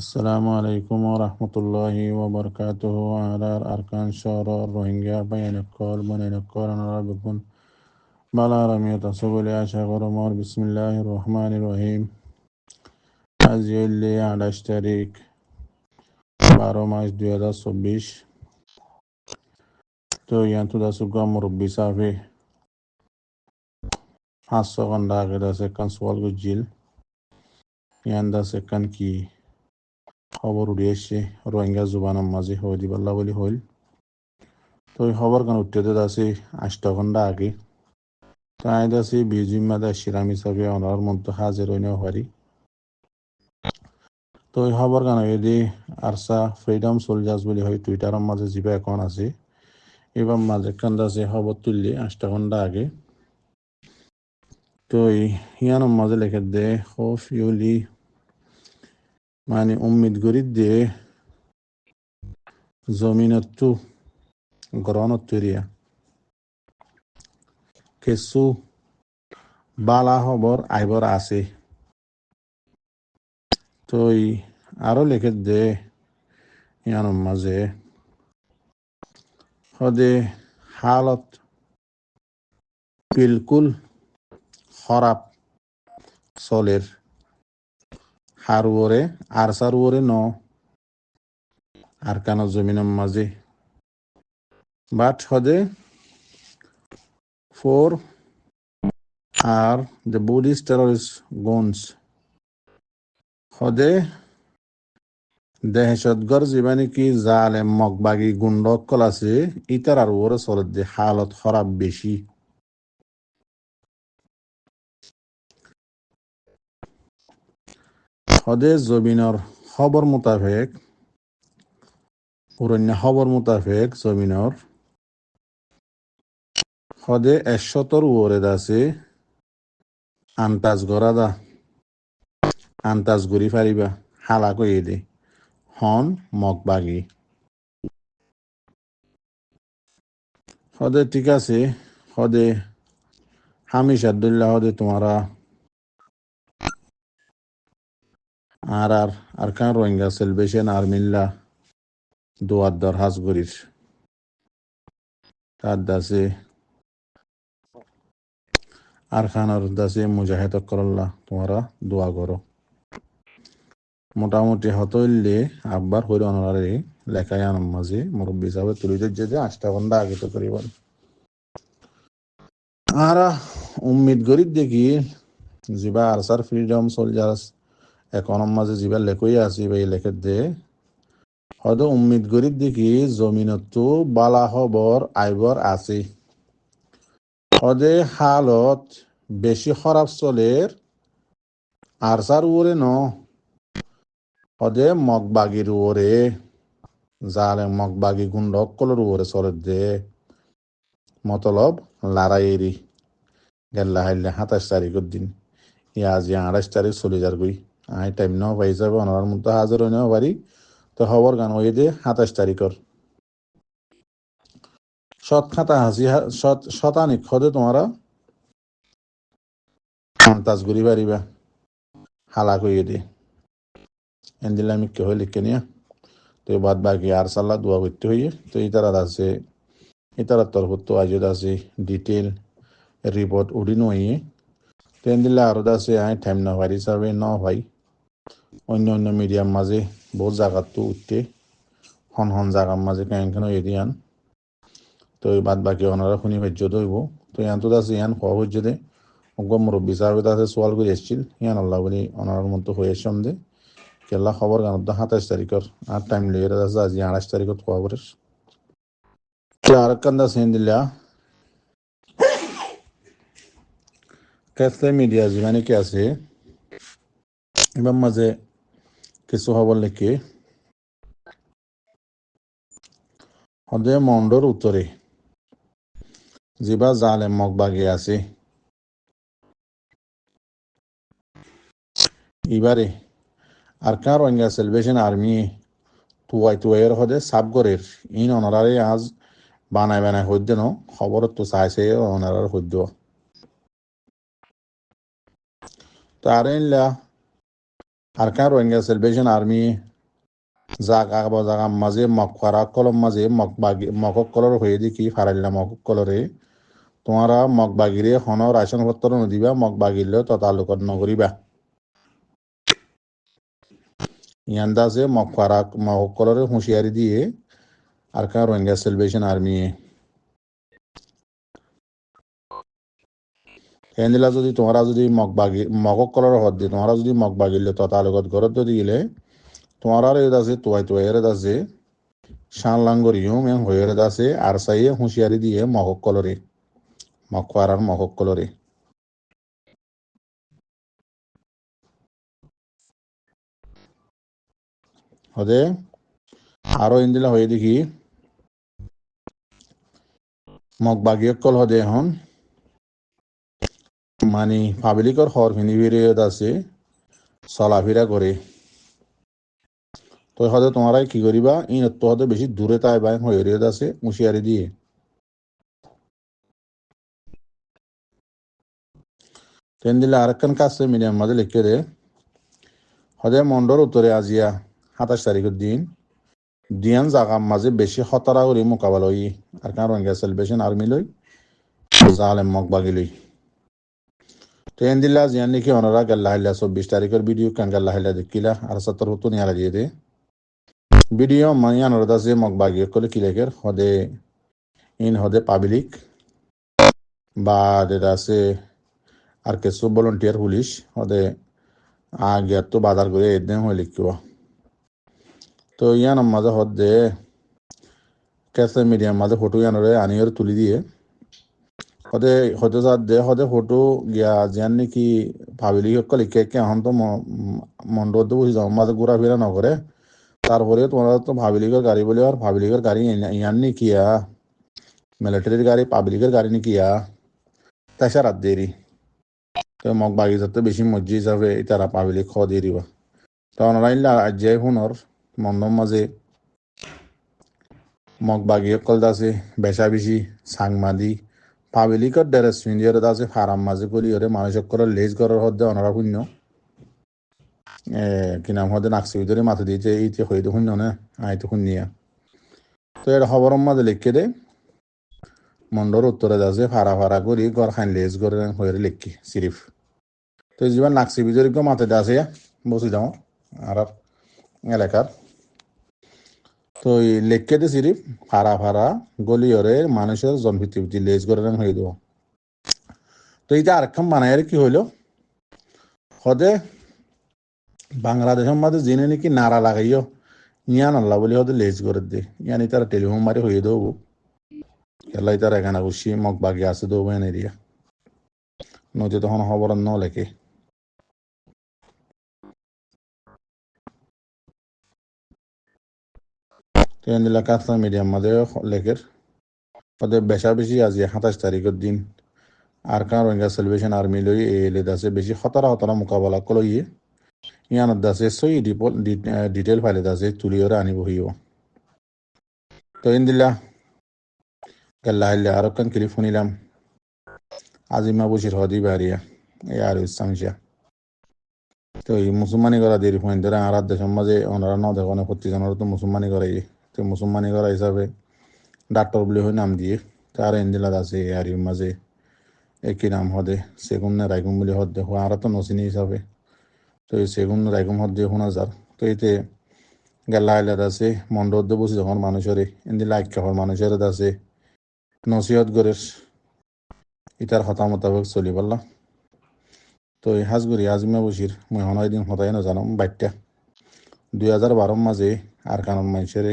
আসসালামু আলাইকুম ওরহমতুল্লাহি ওবরকাতুহু আলার আরকান শহর রোহিঙ্গা বাইনকল বনাইনকল আনারাবিকুন বালা রামিয়ত আসবলি আশা গরমর বিসমিল্লাহির রহমানির রহিম। আজ ইল্লি 28 তারিখ 12 মাস 2024। তো ইয়ান্তু দাসুগা মুরব্বি সাফি 500 ঘন্টা আগে দাসে কান সোয়াল গুজিল ইয়ান দাসে কান কি খবর উড়িয়েছে রোহিঙ্গা জুবানের মাঝে হয়ে দিবাল্লা বলি হইল। তো এই খবর কান উঠতে দাসি 8 ঘন্টা আগে তাই দাসি বিজিমাদা শিরাম হিসাবে অনার মধ্যে হাজির হইনেও পারি। তো এই খবর কান যদি আরসা ফ্রিডম সোলজার্স বলি হয় টুইটারের মাঝে যিবা অ্যাকাউন্ট আছে এবার মাঝে কান দাসি খবর তুললি 8 ঘন্টা আগে। তো ইয়ানোর মাঝে লেখে দে খোফ ইউলি মানে উম্মিদ গরিব দে জমিনত্তু গ্রহণত্তরিয়া কিছু বালা খবর আইবর আছে। তো আরো লেখে দে ইয়ানোর মাঝে হদে হালত বিলকুল খারাপ চলের হারুরে আর সারুরে ন আর কান জমিনের মাঝে বাট হদে for are the Buddhist terrorist গনস হদে দহশতগর জীবানি কি জালে মগবাগি গুন্ডকল আছে ইতার আর ওরে চলত যে হালত খারাপ বেশি। হদে জমিনের খবর মোতাবেক পুরন্য খবর মোতাবেক জমিনের হদে 100 ওরে আছে আন্তাজ গড়াদা আন্তাজ গড়ি ফারিবা হালা কই দে হন মগবাগি হদে ঠিক আছে। হদে হামিশ আবদুল্লাহ হদে তোমারা আর আর আর কান রোহিঙ্গা সেলভেশন আর্মিল্লা দোয়ার দরহাজ গরির তার দাসে আর খানার দাসে মুজাহিদ করল্লা তোমারা দোয়া করো। মোটামুটি হতইলে আব্বার হইল অনারে লেখায় আনার মাঝে মুরব্বী হিসাবে তুলিতে যে 8 ঘন্টা আগে তো করিবার আর উম্মিদ গরিব দেখি যিবা আরসার ফ্রিডম সোলজার্স একাউন্টের মাঝে যিবা লেখই আছে বা লেখে দে হয়তো উম্মিদ গরিব দেখি জমিনতো বালা খবর আইবর আছে হদে হালত বেশি খারাপ চলের আরসার ওরে ন হদে মগবাগির ওরে জালে মগবাগি গুন্ডক কলর ওরে চলে দে মতলব লড়াইয়েরি গেল্লা হাইলে 27 তারিখের দিন আজ 28 তারিখ চলে যার গই আই টাইম ন পাই যাবে ওনার মধ্যে হাজার হইনেও পারি। তো খবর গান ওই দে 27 তারিখের সৎ খাতা হাসি শতানিক হদে তোমারা আন্তাজ ঘুরি পারিবা হালা কইয়ে দে এন্দিলা আমি কে হইলে কে নিয়া। তো বাদ বাকি আর সাল্লা দোয়া করতে হইয়ে তো ইতারাত আছে ইতারার তরফ তো আজ আছে ডিটেল রিপোর্ট উড়িনো হইয়ে তো এন্দিলা আরো আছে আই টাইম না পারি হিসাবে ন ভাই অন্য অন্য মিডিয়ার মাঝে বহুত জায়গার তো উঠতে হন হন জায়গার মাঝে কেন এরিয়ান তো বাদ বাকি ওনারা শুনি ভাজ্য দইব। তো ইয়ান তো আছে ইয়ান হওয়া হজ্য দে অজ্ঞ মুরব্বী সাহেব আছে সোয়াল করে এসছিল ইয়ান আল্লাহ বলি ওনার মতো হয়ে সন্ধে কেলা খবর গান 27 তারিখের আর টাইম লিয়ে আছে আজ 28 তারিখের খবরের আর কান্দা সেন দিলা কেসলে মিডিয়া যিমানে কি আছে এবার মাঝে কিছু খবর লেখে হদে মন্ডর উত্তরে যিবা জালে মগবাগি আছে এবারে আর কার রোহিঙ্গা সেলভেশন আর্মি তুয়াইয়ের হদে সাবগরের ইন অনারারে আজ বানায় বানায় হইদ্য ন খবর তো চাইছে অনারার হইদ্য তো আর ইনলা আর কার রোহিঙ্গা সেলভেশন আর্মি জাগা মাঝে মগ ফারা কলম মাঝে মকক কলর হয়ে দেখি ফারাইলা মকক কলরে তোমারা মগ বাগিরে হন রাশন পত্র নদিবা মগ বাগিরলেও ততালুকত নগরিবা ইয়ান্দাজে মগ ফারা মকক কলরে হুঁশিয়ারি দিয়ে আর কা রোহিঙ্গা সেলিব্রেশন আর্মি এন্দিলা যদি তোমরা যদি মকক কলর হদ দিয়ে তোমরা যদি মগ বাগিরলে ততালুকত ঘরত যদি গেলে তোমার আছে তোয়াই এর আছে শান লাঙ্গরিও মেন হয়ে আছে আর সাইয়ে হুঁশিয়ারি দিয়ে মকক কলরে মগ ফারার মকক কলরে হদে আরো ইন্দিলা হয়ে দেখি মগ বাগিয়কল হদে এখন মানে পাবলিকর হর ফিনিবিরে আছে চলাফেরা করে তো হদে তোমারাই কি করিবা ইন তো হদে বেশি দূরে তাই বাই হয়ে আছে হুঁশিয়ারি দিয়ে তেন দিলে আরেকখান কাছে মিডিয়াম মাঝে লিখে দে হদে মন্ডর উত্তরে আজিয়া 27 তারিখের দিন দিয়ান জাগার মাঝে বেশি হতারা করি মোকাবেলা হই আর কারণ রোহিঙ্গা সেলিব্রেশন আর্মি লই জালেম মগ বাগি লই ট্রেন দিলা জিয়ান নাকি ওনারা গাল্লা হাইলা 24 তারিখের ভিডিও কান গাল্লা হাইলা দেখিলা আর 70 নিয়ালা দিয়ে দে ভিডিও মাইয়ান ওরা দাসে মগ বাগি কলে কিলেকের হদে ইন হদে পাবলিক বা দেদাসে আর কিছু ভলেন্টিয়ার পুলিশ হদে আগে তো বাজার করে এদিন হয়ে লিখিব তো ইয়ান মাঝে হদে ক্যাসে মিডিয়াম মাঝে ফটো ইয়ানরে আনিয়র তুলি দিয়ে হদে হতে যাত দে হদে ফটো গিয়া জিয়ান নাকি পাবলিক কলে কে এখন তো মন্ডপে বসে যাও মাঝে ঘোরাফেরা নকরে তারপরে তোমরা তো পাবলিকের গাড়ি বলে আর পাবলিকের গাড়ি ইয়ান নাকি মিলিটারির গাড়ি পাবলিকের গাড়ি নাকি তাছাড়া রাত দেরি তো মগ বাগি যাতে বেশি মজ্জি হিসাবে তারা পাবলিক খ দিয়ে দিবা তো অনলাইন আজ্যায় ফোনর মন্ডম মাঝে মগ বাগি কল দাসে বেশা বেশি সাংমাদি পাবলিকর ড্রেস পিন্ধিয়র দাসে ফারাম মাঝে করি ওরে মানুষক করে লেজ করার হদ্দে অনরা শূন্য কি নাম হদে নাকসি ভিতরে মাথা দিয়েছে এই যে হইতে শূন্য না আইতে শূন্যিয়া তো এটা খবর মাঝে লিখে দে মন্ডর উত্তরে দাসে ফারা করি গড় খান লেজ করে হয়ে লিখি সিরিফ তো যিমান নাকসি ভিতরে মাথা দিয়ে আছে বসে যাও আর এলাকার তো লেখকে দে সিরিফ ফারা গলিয়রে মানুষের জনভিত্তি লেজ করে হয়ে দেব তো এইটা আরেকখান বানায় কি হইলো হদে বাংলাদেশের মাঝে জেনে নাকি নাড়া লাগাইও ইয়ান আল্লাহ বলে হদে লেজ করে দে ইয়ানি তারা টেলিফোন মারি হয়ে দেবো এলাই তার এখানে খুশি মগ বাকি আছে দেবো এনে দিয়া নদী তখন খবর ন লেখে ট্রেন দিলা কাতলা মিডিয়াম মাঝে লেখের ওদের বেশা বেশি আজি 27 তারিখের দিন আর কার রোহিঙ্গা সেলিব্রেশন আর্মি লই এলে দাসে বেশি হতারা মোকাবেলা কলইয়ে ইয়ানত দাসে সই ডিটেল ফাইলে দাসে তুলিওরে আনিব হইব তো ইন দিলা গাল্লা হাইলে আরো কান ক্লিপ শুনিলাম আজিমা বসির হদি বাড়িয়া এই আর ইসাংশা তো এই মুসলমানি করা দেরি ফোন ধরে আর দেশের মাঝে ওনারা ন দেখনে প্রতিজনের তো মুসলমানি করাই তো মুসলমানি করা হিসাবে ডাক্তার বলে হয়ে নাম দিয়ে তার এন্দিলা আছে আর মাঝে একই নাম হদে সেগুন রাইগুম বলে হদ দেখো আর তো নসিনি হিসাবে তো এই সেগুন রাইগুম হদ দিয়ে শোনা যার তো এতে গেলা আইলাদ আছে মন্ডপে বসে যখন মানুষের এন্দিলা আখ্যা হওয়ার মানুষের আছে নসিহত করে ইটার হতা মোতাবেক চলি পারলা তো এই হাজগুড়ি আজিমা বসির মই হনাই দিন হতাই না জানাম বাইকটা 2012 মাঝে আর কারণ মানুষের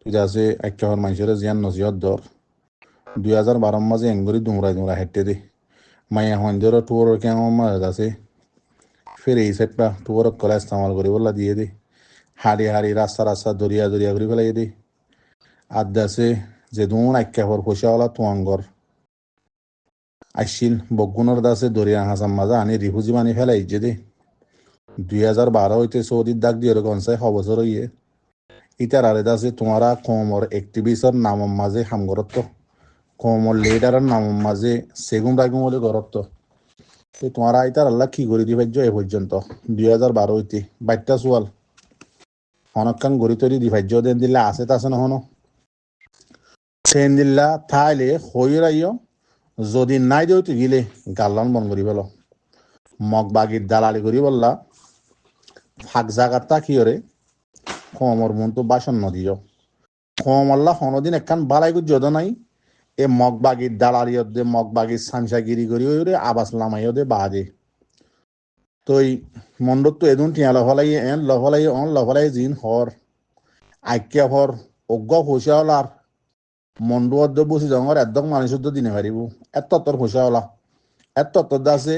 তুই আছে আখ্যা হওয়ার মানুষের জিয়ান নসিহত দর 2012 মাঝে এঙ্গুরি দুমরা হেঁটে দে মাইয়া হন্দের টুয়ার কেমন মাঝে আছে ফের এই সাইডটা টুয়ার কলা ইস্তেমাল করি বললা দিয়ে দে হাড়ি রাস্তা দরিয়া করে ফেলাই দে আদাসে যে দুন আখ্যা হওয়ার পয়সাওয়ালা তোয়াঙ্গর আইসিল বগুনের দাসে দরিয়া হাসান মাজা আনি রিফুজি বানি ফেলাই যে দে 2012 হইতে সৌদির দাগ দিয়ে গনসাই বছর হইয়ে ইটার আরে দাসে তোমারা কমর অ্যাক্টিভিস্টর নামর মাঝে হামগরত্ব কমর লিডারের নামর মাঝে সেগুন রাগুম বলে গরত্ব তোমারা ইতার আল্লাহ কি করে দি পাইছ এ পর্যন্ত 2012 হইতে বাইটটা চুয়াল হনকান গড়ি তৈরি দি ভাজ্য দেন দিল্লা আছে তাছে নহনো সেন দিল্লা থাইলে হইরাইও যদি নাই দেও তুই গিলে গাল্লান বন করি বলো মগ বাগির দালালি করি বললা ফাঁক জাগাতা কি ওরে কমর মন তো বাসন নদীয় কমল্লা হনদিন একখান বালাই যদ নাই এ মগ বাগির দালালি দে মগ বাগির সামসাগিরি করি ওরে আবাস লামাইও দে বাদে তই মন্ডত তো এদুন টিয়া লফলাই এন লফলাই অন লফলাই জিন হর আইকিয়া হর অজ্ঞ হোসাওলার মন্ডু অদ্দ বসি জঙর একদম মানুষ দিনে পারিব এত তত্তর হোসাওলা এত তত্তর দাসে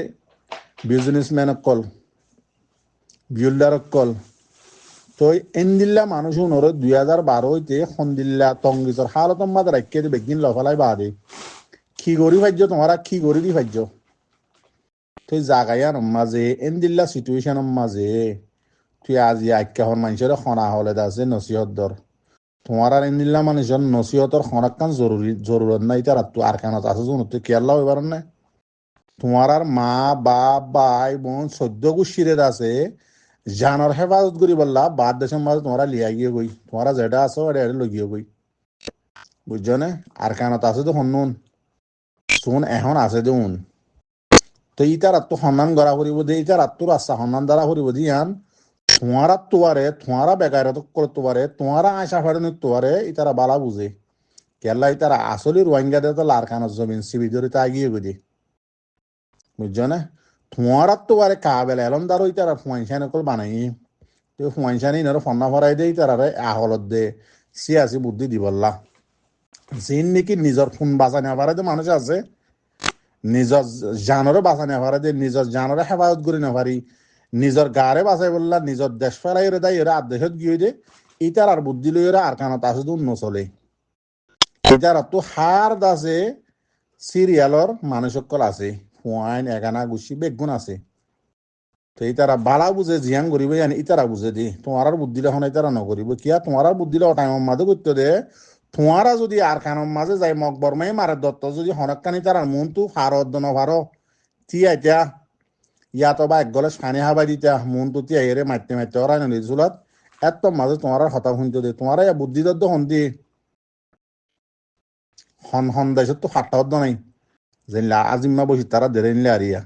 বিজনেসম্যান কল বিল্ডার কল তই এনদিল্লা মানুষ নর 2012 হইতে সন্দিল্লা টংগিজর হালতম মাদ রাখিয়ে বেগিন লফলাই বাদে কি গরি ভাজ্য তোমারা কি গরি দি ভাজ্য তুই জাগায়ার মাঝে এনদিল্লা সিচুয়েশনের মাঝে তুই আজি আখ্যাহর মানুষের খনা হলে আছে নসিহত দর তোমার আর এনদিল্লা মানুষের নসিহতর খনাক্কান জরুরত নাই তার তো আর কানত আছে শুনো তুই কেয়াল্লা হইবার না তোমার আর মা বাপ ভাই বোন 14 গোষ্ঠীর আছে জানর হেফাজত করি বললা বাদ দেশের মাঝে তোমরা লিয়া গিয়ে গই তোমরা যেটা আছো এটা লগিয়ে গই বুঝছো না আর কানত আছে তো হন্নুন শুন এখন আছে দেখুন তো ইটার আত্ম সন্ধান করা করিব দে ইটার আত্মর আশা সন্ধান দ্বারা করিব দিয়ান তোমারা তোয়ারে তোমারা বেকারত করে তোয়ারে তোমারা আশা ফাড়নি তোয়ারে ইতারা বালা বুঝে কেলা ইতারা আসলে রোহিঙ্গা দে তো লারখানোর জমিন সিবি ধরে তা গিয়ে গদি বুঝছো না তোমারা তোয়ারে কাবেলা এলম দ্বারা ইতারা ফুয়াইশান কল বানাই তো ফুয়াইশানি নর ফন্না ফরাই দে ইতারারে আহলত দে সিয়াসি বুদ্ধি দিবল্লা জিন নাকি নিজের ফোন বাঁচানি পারে যে মানুষ আছে নিজের জানরে বাঁচানি পারে যে নিজের জানরে হেফাজত করে না পারি নিজের গারে বাঁচাই বললা নিজের দেশ ফেলাই রে দাই এরা আদেশত গিয়ে দে ইটার আর বুদ্ধি লই এরা আর কানত আছে নচলে ইটার তো হার দাসে সিরিয়ালর মানুষ সকল আছে ফুয়াইন এগানা গুছি বেগুন আছে তো ইতারা বালা বুঝে জিয়ান করিব জানি ইতারা বুঝে দি তোমার আর বুদ্ধি লেখন ইতারা নকরিব কিয়া তোমার আর বুদ্ধি লেখ টাইমের মাঝে করতে দে তোমারা যদি আর কানের মাঝে যাই মগ বর্মাই মারে দত্ত যদি হনকানি তার মন তো ফারত নভার তিয়া এতিয়া ইয়াতো বা এক গলে সানি হাবাই দিতা মন তো তিয়া এরে মারতে মারতে ওরাই নদী চুলাত এত মাঝে তোমার হতা শুনতে দে তোমার বুদ্ধি দদ্দ হন্দি হন হন দেশত তো ফাটা হদ্দ নাই যে আজিম্মা বসি তারা দেরে নিলে আরিয়া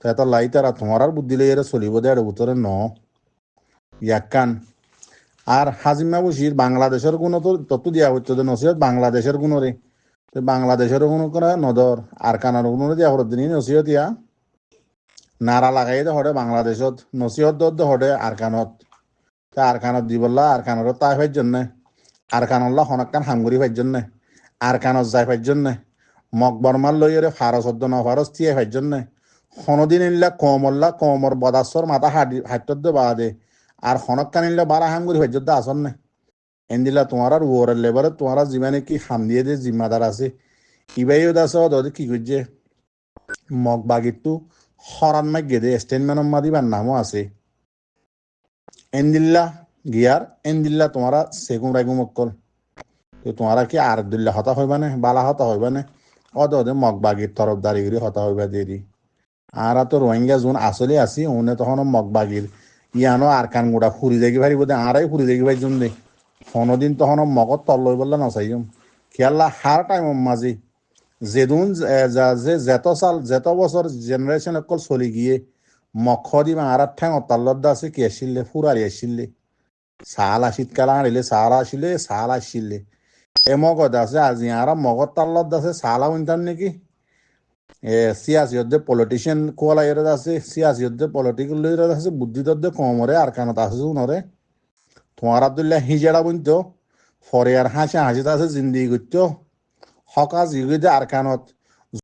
তো এত লাই তারা তোমার আর বুদ্ধি লই এরা চলিব দে আর উত্তরে ন ইয়াকান আর হাজিমা বসির বাংলাদেশের গুণ তো তত দিয়া হইতো যে নসিহত বাংলাদেশের গুণরে বাংলাদেশের গুণ করে নদর আর কানার গুণরে দিয়া হরত দিন নসিহত ইয়া নারা লাগাই দে হরে বাংলাদেশত নসিহত দর হরে আর কানত দি বললা আর কানর তাই ফাইর জন্য আর কানল্লা হনকান হামগুড়ি ফাইর জন্য আর কানত যাই ফাইর জন্য মগ বর্মার লইরে ফারস অদ্দ ন ফারস টিয়ে ফাইর জন্য হনদিন ইল্লা কমর বদাসর মাথা হাইটত দে বাদে আর হনকান ইল্লা বারা হামগুড়ি ফাইর জন্য আসন না এন্দিলা তোমার আর ওয়ারের লেবারে তোমার জীবনে কি হাম দিয়ে দে জিম্মাদার আছে ইবাইও দাস ওদের কি করছে মগ বাগিরটু হরান মাই গেদে স্টেনম্যান মাদিবার নামও আছে এন্দিল্লা গিয়ার এন্দিল্লা তোমারা সেগুন রাইগুম অক্কল তো তোমারা কি আর দুল্লা হতা হইবা না বালা হতা হইবা না অদে মগ বাগির তরফদারি করে হতা হইবা দিয়ে দি আর তো রোহিঙ্গা জোন আসলে আসি ওনে তখন মগ বাগির ইয়ানো আর কান গোড়া ফুরি যাই পারিব দে আরাই ফুরি যাই পাই দে হনদিন তখন মগত তল লই বললা নচাইম খেয়াল্লা হার টাইম মাঝি যেদুন যেত বছর জেনারেশন অকল চলি গিয়ে মখ দি আর ঠ্যাং অতাল্লত আছে কি আসিলে ফুরারি আসিলে চাল শীতকাল আনিলে চাল আসিলে চাল আসিলে এ মগত আছে আজি আর মগত তাল্লত আছে চালা উইন্টার নাকি সিয়াসি হদ্দে পলিটিশিয়ান কোয়ালাই আছে সিয়াসি হদ্দে পলিটিক্যাল আছে বুদ্ধি দদ্দে কমরে আর কানত আছে নরে তোমার আব্দুল্লাহ হিজেড়া বুঝতো ফরে আর হাসি হাসিতে আছে জিন্দি করতো হকা জিগুইতে আর কানত